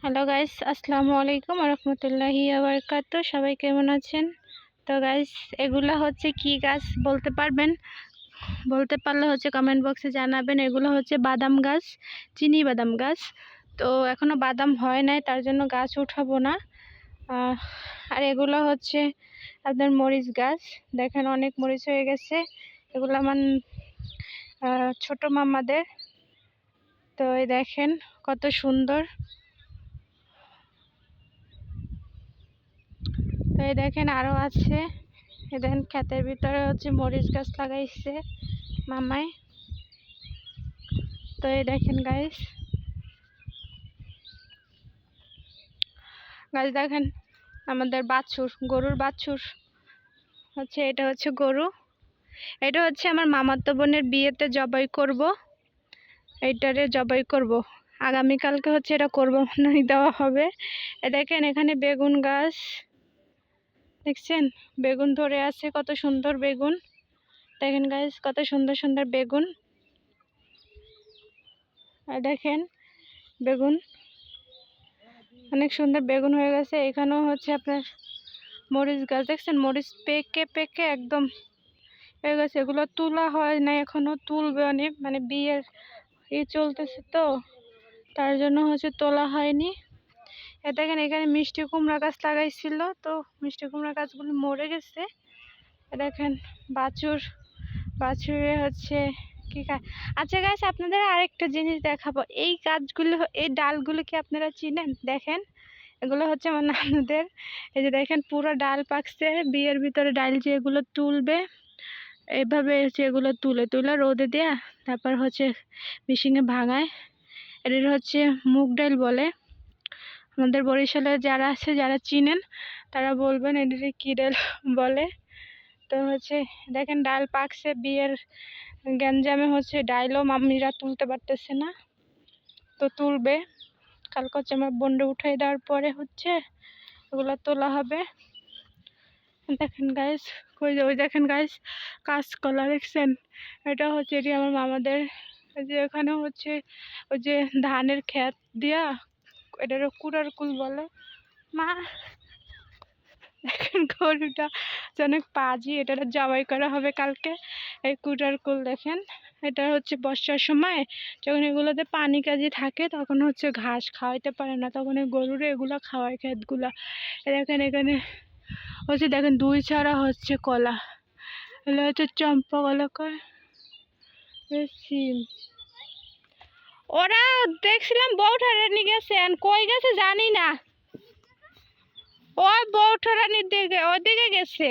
Hello guys, আসসালামু আলাইকুম রহমতুল্লাহি বারাকাতু। সবাই কেমন আছেন? তো গাইস, এগুলো হচ্ছে কি গাছ বলতে পারবেন? বলতে পারলে হচ্ছে কমেন্ট বক্সে জানাবেন। এগুলো হচ্ছে বাদাম গাছ, চিনি বাদাম গাছ। তো এখনো বাদাম হয় নাই, তার জন্য গাছ উঠাবো না। আর এগুলো হচ্ছে আপনার মরিচ গাছ। দেখেন অনেক মরিচ হয়ে গেছে। এগুলো আমার ছোট মামাদের। তো এই দেখেন কত সুন্দর। তো এই দেখেন আরো আছে। এই দেখেন ক্ষেতের ভিতরে হচ্ছে মরিচ গাছ লাগাইছে মামাই। তো এই দেখেন গাইস দেখেন আমাদের বাছুর, গরুর বাছুর হচ্ছে। এটা হচ্ছে গরু। এটা হচ্ছে আমার মামাতো বোনের বিয়েতে জবাই করব। এইটারে জবাই করব আগামীকালকে হচ্ছে এটা কোরবানি দেওয়া হবে। দেখেন এখানে বেগুন গাছ দেখছেন, বেগুন ধরে আছে, কত সুন্দর বেগুন। দেখেন গাইস কত সুন্দর সুন্দর বেগুন। আর দেখেন বেগুন, অনেক সুন্দর বেগুন হয়ে গেছে। এখানেও হচ্ছে আপনার মরিচ গাছ দেখছেন, মরিচ পেকে পেকে একদম হয়ে গেছে। এগুলো তোলা হয় না, এখনো তুলবে অনেক, মানে বিয়ের চলতেছে তো, তার জন্য হচ্ছে তোলা হয়নি। দেখেন এখানে মিষ্টি কুমড়া গাছ লাগাইছিল, তো মিষ্টি কুমড়া গাছগুলো মরে গেছে। দেখেন বাছুরে হচ্ছে কি খায়। আচ্ছা গাছ, আপনাদের আরেকটা জিনিস দেখাবো। এই গাছগুলো, এই ডালগুলো কি আপনারা চিনেন? দেখেন এগুলো হচ্ছে আমার নানুদের। এই যে দেখেন পুরো ডাল পাকছে। বিয়ের ভিতরে ডাল যে এগুলো তুলবে, এইভাবে হচ্ছে এগুলো তুলে তুলে রোদে দেয়া, তারপর হচ্ছে মেশিনে ভাঙায়। এদের হচ্ছে মুগ ডাল বলে। আমাদের বরিশালে যারা আছে, যারা চিনেন তারা বলবেন এদের কি ডাল বলে। তো হচ্ছে দেখেন ডাল পাকছে, বিয়ের গ্যাঞ্জামে হচ্ছে ডাইলও মাম্মিরা তুলতে পারতেছে না, তো তুলবে। কালকে হচ্ছে আমার বন্ডে উঠাই দেওয়ার পরে হচ্ছে ওগুলো তোলা হবে। দেখেন গাইস, ওই দেখেন গাইস কাঁচকলা দেখছেন। এটা হচ্ছে, এটি আমার মামাদের। যে এখানে হচ্ছে ওই যে ধানের ক্ষেত দিয়া, এটারও কুড়ার কুল বলে মা। দেখেন গরুটা অনেক পাজি, এটা জবাই করা হবে কালকে। এই কুড়ার কুল দেখেন, এটা হচ্ছে বর্ষার সময় যখন এগুলোতে পানি কাজি থাকে, তখন হচ্ছে ঘাস খাওয়াইতে পারে না, তখন এই গরুরে এগুলো খাওয়ায় ক্ষেতগুলা। দেখেন এখানে হচ্ছে, দেখেন দুই ছাড়া হচ্ছে কলা, এগুলো হচ্ছে চম্পা কলা কয় সিম। ওরা দেখছিলাম বৌঠারানি গেছে, কই গেছে জানি না। ওই বৌঠারানির দিকে, ওইদিকে গেছে।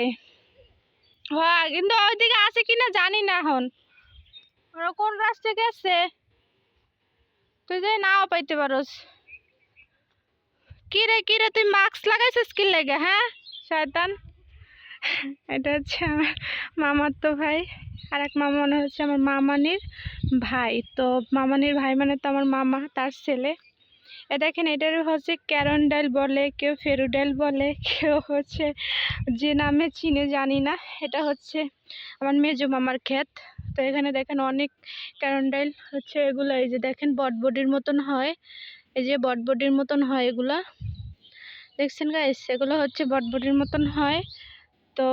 হ্যাঁ, কিন্তু ওইদিকে আছে কিনা জানি না এখন। ওরা কোন রাস্তায় গেছে তুই যাই নাও পাইতে পারোস। কিরে কিরে, তুই মাস্ক লাগাইছিস কি লেগে? হ্যাঁ শয়তান। এটা হচ্ছে আমার মামার তো ভাই, আর এক মামা মনে হচ্ছে আমার মামানির ভাই। তো মামানির ভাই মানে তো আমার মামা, তার ছেলে। দেখেন এটার হচ্ছে ক্যারন ডাল বলে, কেউ ফেরু ডাল বলে, কেউ হচ্ছে যে নামে চিনে জানি না। এটা হচ্ছে আমার মেজো মামার ক্ষেত। তো এখানে দেখেন অনেক ক্যারন ডাল হচ্ছে। এগুলো এই যে দেখেন বটবটির মতন হয়, এই যে বটবটির মতন হয় এগুলা, দেখছেন গাইস? এগুলো হচ্ছে বটবটির মতন হয়। তো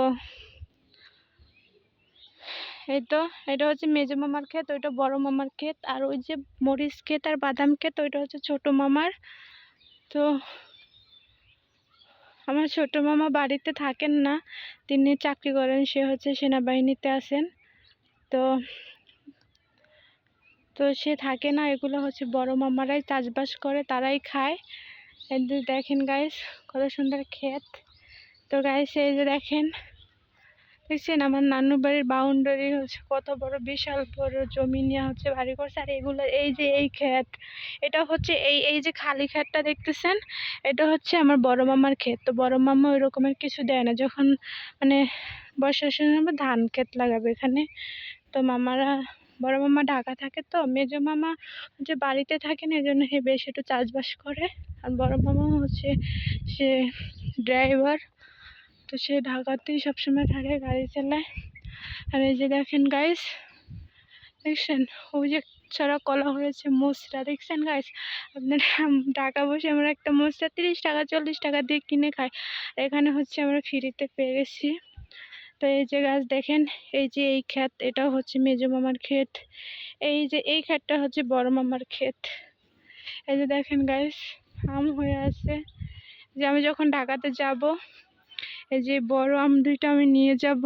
এই তো, এটা হচ্ছে মেজো মামার ক্ষেত, ওইটা বড় মামার ক্ষেত। আর ওই যে মরিচ ক্ষেত আর বাদাম ক্ষেত, ওইটা হচ্ছে ছোট মামার। তো আমার ছোট মামা বাড়িতে থাকেন না, তিনি চাকরি করেন, সে হচ্ছে সেনাবাহিনীতে আছেন। তো তো সে থাকে না, এগুলো হচ্ছে বড় মামারাই চাষবাস করে, তারাই খায়। দেখেন গাইস কত সুন্দর ক্ষেত। তো গাইস এই যে দেখেন, দেখছেন আমার নানু বাড়ির বাউন্ডারি হচ্ছে কত বড়, বিশাল বড় জমি নিয়ে হচ্ছে বাড়ি করছে। আর এগুলো এই যে এই ক্ষেত, এটা হচ্ছে এই এই যে খালি ক্ষেতটা দেখতেছেন, এটা হচ্ছে আমার বড় মামার ক্ষেত। তো বড় মামা ওই রকমের কিছু দেয় না, যখন মানে বর্ষার সময় ধান ক্ষেত লাগাবে এখানে। তো মামারা, বড় মামা ঢাকা থাকে, তো মেজো মামা হচ্ছে বাড়িতে থাকেন, এই জন্য সে বেশ একটু চাষবাস করে। আর বড় মামা হচ্ছে সে ড্রাইভার, তো সে ঢাকাতেই সবসময় থাকে, গাড়ি চালায়। আর এই যে দেখেন গাইস, দেখছেন ওই যে ছড়া কলা হয়েছে, মোচরা দেখছেন গাইস? আপনার টাকা বসে আমরা একটা মোচরা 30 টাকা 40 টাকা দিয়ে কিনে খাই, এখানে হচ্ছে আমরা ফ্রিতে পেয়ে গেছি। তো এই যে গাছ দেখেন, এই যে এই ক্ষেত, এটা হচ্ছে মেজো মামার ক্ষেত, এই যে এই ক্ষেতটা হচ্ছে বড় মামার ক্ষেত। এই যে দেখেন গাইস, আম হয়ে আছে। যে আমি যখন ঢাকাতে যাব, এই যে বড় আম দুইটা আমি নিয়ে যাব,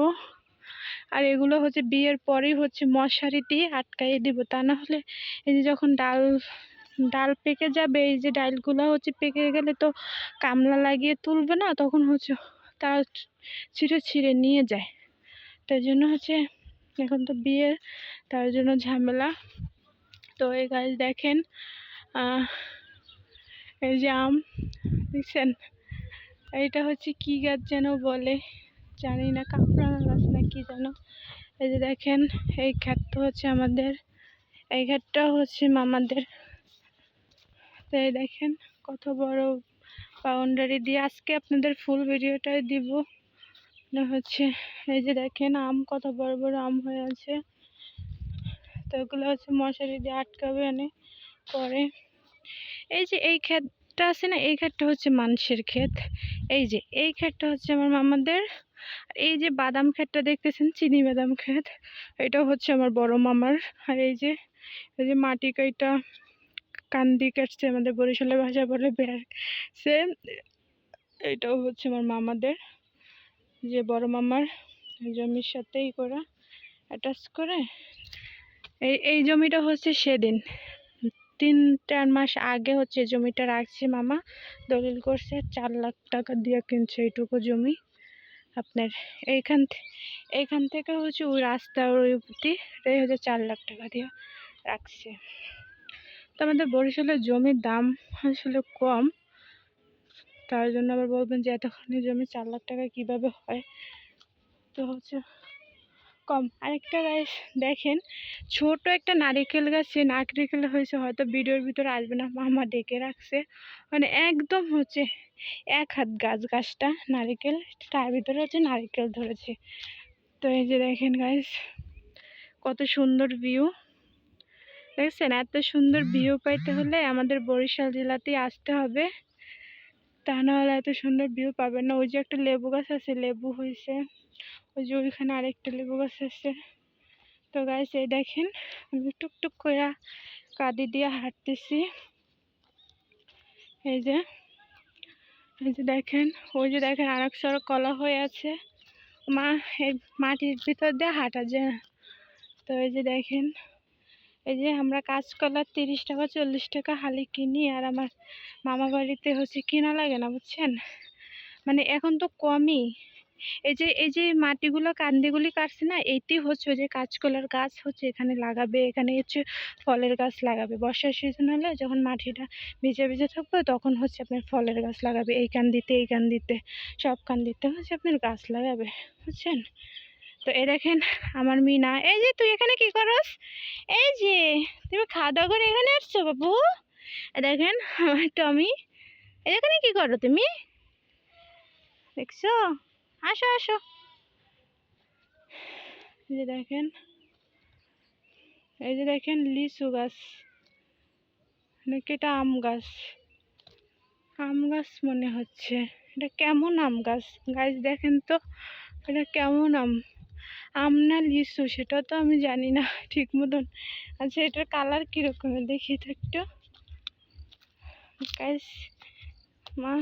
আর এগুলো হচ্ছে বিয়ের পরেই হচ্ছে মশারি দিয়ে আটকাইয়ে দিব, তা না হলে এই যে যখন ডাল ডাল পেকে যাবে, এই যে ডালগুলো হচ্ছে পেকে গেলে তো কামলা লাগিয়ে তুলবে না, তখন হচ্ছে তারা ছিঁড়ে ছিঁড়ে নিয়ে যায়। তাই জন্য হচ্ছে এখন তো বিয়ে, তার জন্য ঝামেলা। তো এই গাছ দেখেন, এই যে আম দেখছেন, এইটা হচ্ছে কি গাছ যেন বলে, জানি না, কাঁকড়ানা গাছ না কি যেন। এই যে দেখেন, এই ক্ষেতটা হচ্ছে আমাদের, এই ক্ষেতটা হচ্ছে মামাদের। তো এই দেখেন কত বড় বাউন্ডারি দিয়ে, আজকে আপনাদের ফুল ভিডিওটাই দিব না হচ্ছে। এই যে দেখেন আম, কত বড় বড় আম হয়ে আছে। তো এগুলো হচ্ছে মশারি দিয়ে আটকাবে এনে পরে। এই যে এই ক্ষেতটা আছে না, এই ক্ষেতটা হচ্ছে মানুষের ক্ষেত। এই যে এই ক্ষেতটা হচ্ছে আমার মামাদের। এই যে বাদাম ক্ষেতটা দেখতেছেন, চিনি বাদাম ক্ষেত, এটা হচ্ছে আমার বড় মামার। আর এই যে মাটি কাইটা কান্দি কাটছে, আমাদের বরিশালের ভাষা বলে বেড়ছে, এটাও হচ্ছে আমার মামাদের, যে বড় মামার জমির সাথেই করা অ্যাটাচ করে। এই জমিটা হচ্ছে সেদিন 3-4 মাস আগে হচ্ছে জমিটা রাখছে মামা, দলিল করছে, 4 লাখ টাকা দিয়ে কিনছে এইটুকু জমি আপনার। এইখান থেকে হচ্ছে ওই রাস্তা ওই অবধি, এটাই হচ্ছে 4 লাখ টাকা দিয়ে রাখছে। তো আমাদের বরিশালের জমির দাম আসলে কম, তার জন্য আবার বলবেন যে এতখানি জমি 4 লাখ টাকা কিভাবে হয়, তো হচ্ছে কম। আরেকটা গাছ দেখেন, ছোট একটা নারিকেল গাছ, সে নারিকেল হয়েছে, হয়তো ভিডিওর ভিতরে আসবে না, মামা ডেকে রাখছে, মানে একদম হচ্ছে 1 হাত গাছটা নারিকেল, তার ভিতরে হচ্ছে নারিকেল ধরেছে। তো এই যে দেখেন গাছ, কত সুন্দর ভিউ দেখছেন। এত সুন্দর ভিউ পাইতে হলে আমাদের বরিশাল জেলাতেই আসতে হবে, তা নাহলে এত সুন্দর ভিউ পাবেন না। ওই যে একটা লেবু গাছ আছে, লেবু হয়েছে, ওই যে ওইখানে আরেকটা লেবু গাছ আছে। তো গাইস এই দেখেন, আমি টুকটুক করে কাঁদি দিয়ে হাঁটতেছি। এই যে দেখেন, ওই যে দেখেন আরেক সড়ক কলা হয়ে আছে, মা এই মাটির ভিতর দিয়ে হাঁটা যায়। তো এই যে দেখেন, এই যে আমরা কাঁচকলা 30 টাকা 40 টাকা হালি কিনি, আর আমার মামা বাড়িতে হচ্ছে কিনা লাগে না, বুঝছেন, মানে এখন তো কমই। এই যে মাটিগুলো কান্দিগুলি কাটছে না, এইটি হচ্ছে ওই যে কাঁচকলার গাছ হচ্ছে এখানে লাগাবে, এখানে হচ্ছে ফলের গাছ লাগাবে। বর্ষার সিজন হলে যখন মাটিটা ভিজে ভিজে থাকবে, তখন হচ্ছে আপনার ফলের গাছ লাগাবে, এই কান্দিতে সব কান্দিতে হচ্ছে আপনার গাছ লাগাবে, বুঝছেন। তো এই দেখেন আমার মিনা, এই যে তুই এখানে কি করস, এই যে তুমি খাওয়া দাওয়া করে এখানে আসছো বাবু। দেখেন আমার টমি, এখানে কি করো তুমি, দেখছো, আসো আসো। এই যে দেখেন, এই যে দেখেন লিচু গাছ, নাকি এটা আম গাছ, আম গাছ মনে হচ্ছে। এটা কেমন আম গাছ গাছ দেখেন তো, এটা কেমন আম না লিচু সেটা তো আমি জানি না ঠিক মতন। আচ্ছা এটার কালার কিরকম দেখি তো একটু গাছ, মা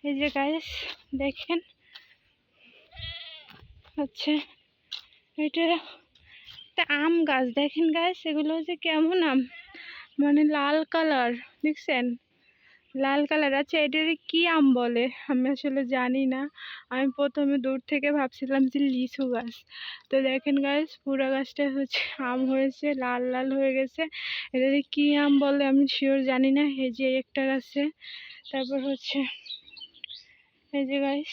এই যে গাছ দেখেন, হচ্ছে এটা একটা আম গাছ, দেখেন গাছ এগুলো হচ্ছে কেমন আম, মানে লাল কালার, দেখছেন লাল কালার। আচ্ছা এটার কি আম বলে আমি আসলে জানি না, আমি প্রথমে দূর থেকে ভাবছিলাম যে লিচু গাছ। তো দেখেন গাছ পুরো গাছটা হচ্ছে আম হয়েছে, লাল লাল হয়ে গেছে, এটার কি আম বলে আমি শিওর জানি না। এই যে একটা গাছে, তারপর হচ্ছে এই যে গাছ,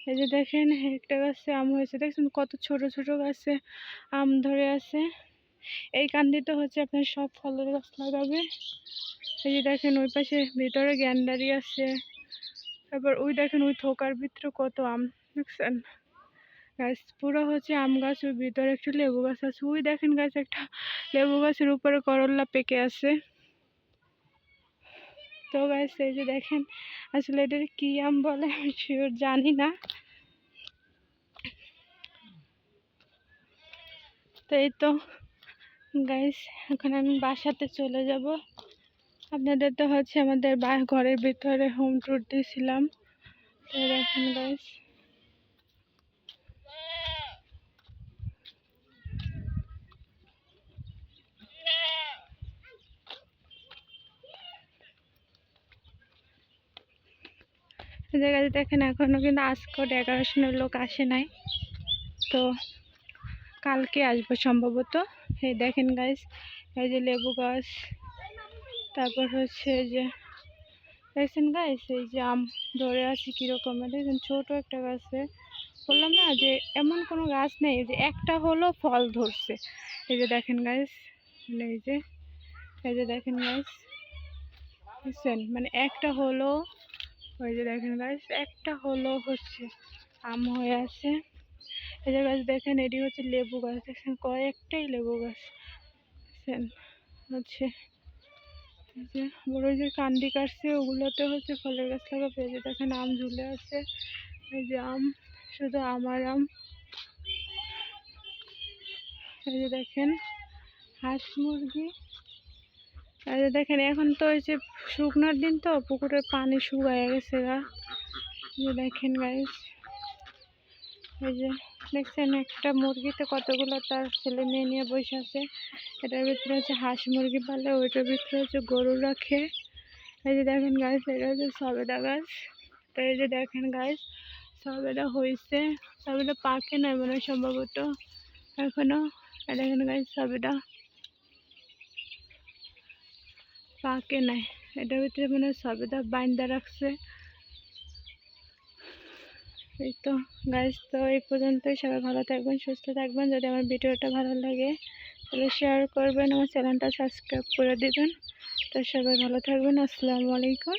এই যে দেখেন একটা গাছে আম হয়েছে, দেখছেন কত ছোট ছোট গাছে আম ধরে আছে। এই কান্দিতে হচ্ছে আপনার সব ফলের গাছ লাগাবে। এই যে দেখেন ওই পাশে ভিতরে গ্যান্ডারি আছে, তারপর ওই দেখেন ওই থোকার ভিতরে কত আম, দেখছেন গাছ পুরো হচ্ছে আম গাছ, ওর ভিতরে একটু লেবু গাছ আছে। ওই দেখেন গাছ একটা লেবু গাছের উপরে করল্লা পেকে আছে। তো গাছ এই যে দেখেন, আসলে এটার কি আম বলে আমি শিওর জানি না। তো এই তো গাইস, এখন আমি বাসাতে চলে যাব। আপনাদের তো হচ্ছে আমাদের ঘরের ভিতরে হোম ট্যুর দিয়েছিলাম। তো দেখেন গাইস, এই জায়গায় দেখেন এখনো কিন্তু আজকেও ডেকোরেশনের লোক আসে নাই, তো কালকে আসবো সম্ভবত। এই দেখেন গাইস, এই যে লেবু গাছ, তারপর হচ্ছে এই যে দেখছেন গাইস, এই যে আম ধরে আছে কিরকম, দেখেন ছোট একটা গাছে। বললাম না যে এমন কোনো গাছ নেই যে একটা হলো ফল ধরছে। এই যে দেখেন গাইস, মানে এই যে দেখেন গাইস, বুঝছেন, মানে একটা হলো, ওই যে দেখেন গাইস একটা হলো হচ্ছে আম হয়ে আছে। এই যে গাছ দেখেন, এটি হচ্ছে লেবু গাছ, দেখছেন কয়েকটাই লেবু গাছ, বুঝছেন হচ্ছে। এই যে বড় যে কান্দি কাটছে ওগুলোতে হচ্ছে ফলের গাছ লাগাবে। এই যে দেখেন আম ঝুলে আছে, এই যে আম, শুধু আমার আম। এই যে দেখেন হাঁস মুরগি। এই যে দেখেন এখন তো এই যে শুকনোর দিন, তো পুকুরের পানি শুকায় গেছে গা। এই যে দেখেন গাইস, এই যে দেখছেন একটা মুরগিতে কতগুলো তার ছেলে মেয়ে নিয়ে বসে আছে। এটার ভিতরে হচ্ছে হাঁস মুরগি পালে, ওইটার ভিতরে হচ্ছে গরু রাখে। এই যে দেখেন গাছ, এটা হচ্ছে সবেদা গাছ। তো এই যে দেখেন গাছ, সবেদা হয়েছে, সবেদা পাকে নাই মনে হয় সম্ভবত এখনো। দেখেন গাছ সবেদা পাকে নাই, এটার ভিতরে মনে হয় সবেদা বাইন্দা রাখছে। এই তো গাইস, তো এই পর্যন্তই। সবাই ভালো থাকবেন, সুস্থ থাকবেন। যদি আমার ভিডিওটা ভালো লাগে তাহলে শেয়ার করবেন, আমার চ্যানেলটা সাবস্ক্রাইব করে দিবেন। তো সবাই ভালো থাকবেন, আসসালামু আলাইকুম।